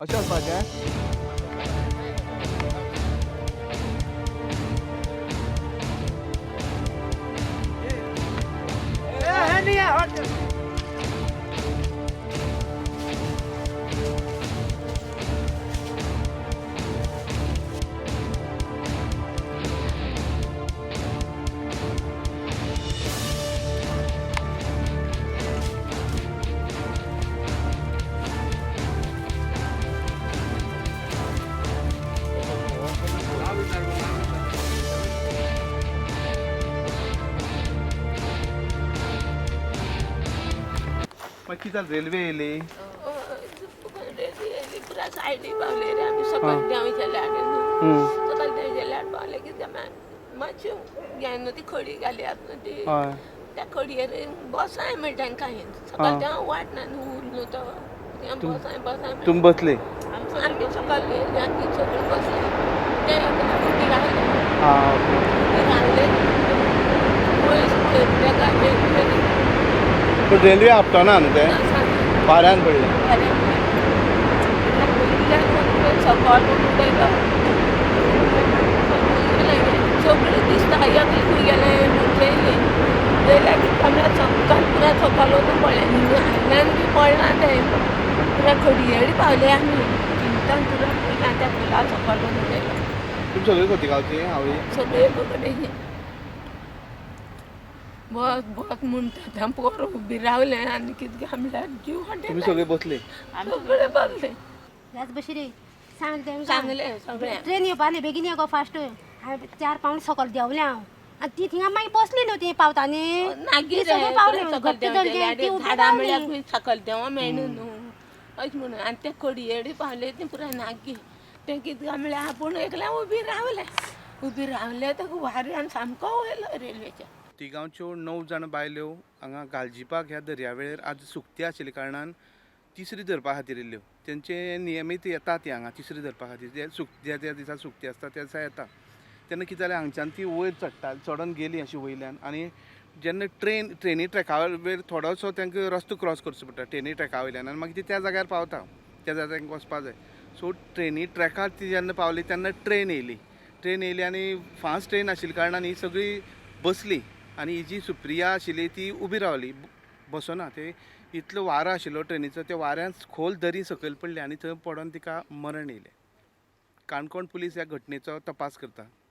अशें वचपाचें? मागीर कितें जालें रेल्वे येयली पुरा सायडी पावले रे आमी सकयल देंव गेल्या सकयल देंव गेल्यार पावले कितें मातशें हें न्हू ती खडी घाल्यात न्हू ती हय त्या खडयेर बसाय म्हणटा तांकां हांवें सकयल देंव वाट ना न्हू उर न्हू तो थंय बसाय तुमी बसले आमी सकयल गेली आमी सगळीं बसली ते उबी रावले आं ओके उबी रावले पूण रेल्वे आपटना न्हू ते वाऱ्यान पडले सकयल उडयलो सगळीं दिसता एकली खंय गेलें येयली येयल्यार आमच्या सकयल पुरा सकयल वचून पळयलें हायल्यान बी पडना तें पुरा खडयेर पावले आमी चिंतान पुरा पयला त्या पुला सकयल वचून उडयलो तुमी सगळीं खंय गांवची आवळी सगळे कडेन बस बस म्हणटा पोर उबी रावले आनी कितें म्हणल्यार जीव तुमी सगळे बसले सगळे बसले ह्याच बशी रे सांगले सांगले सगळे ट्रेन येवपाली बेगीन यो गो फास्ट हांवें 4 पावंड सकयल देंवलें हांव आनी ती थिंगा मागीर बसली न्हू ती पावतानी नागी सगळे पावले सकयल घट्ट धरले ती उबी झाडां रावली. म्हणल्यार खंय सकयल देंव मेळना न्हू अशें म्हणून आनी ते खडयेडी पावले ती पुराय नागी ते कितें काय म्हणल्यार आपूण एकल्या उबी रावले ताका वाऱ्यान सामको वयलो रेल्वेच्या तिगांवच्यो 9 जाण बायल्यो हांगा गालजिबाग ह्या दर्यावेळेर आज सुकती आशिल्ल्या कारणान तिसरी धरपा खातीर येयल्ल्यो तेंचे नियमीत येतात ती हांगा तिसरी धरपा खातीर ज्या दिसा सुकती आसता त्या दिसा येता तेन्ना कितें जालें हांगच्यान ती वयर चडोन गेली अशी वयल्यान आनी जेन्ना ट्रेनी ट्रॅका वयर थोडोसो तांकां रस्तो क्रॉस करचो पडटा ट्रेनी ट्रॅका वयल्यान आनी मागीर ती त्या जाग्यार पावता त्या जाग्यार तांकां वचपा जाय सो ट्रेनी ट्रॅकार ती जेन्ना पावली तेन्ना ट्रेन येयली आनी फास्ट ट्रेन आशिल्ल्या कारणान ही सगळी बसली आनी ही जी सुप्रिया आशिल्ली ती उबी रावली बसना ते इतलो वारो आशिल्लो ट्रेनीचो त्या वाऱ्यान खोल दरी सकयल पडली आनी थंय पडोन तिका मरण येयलें काणकोण पुलीस ह्या घटनेचो तपास करता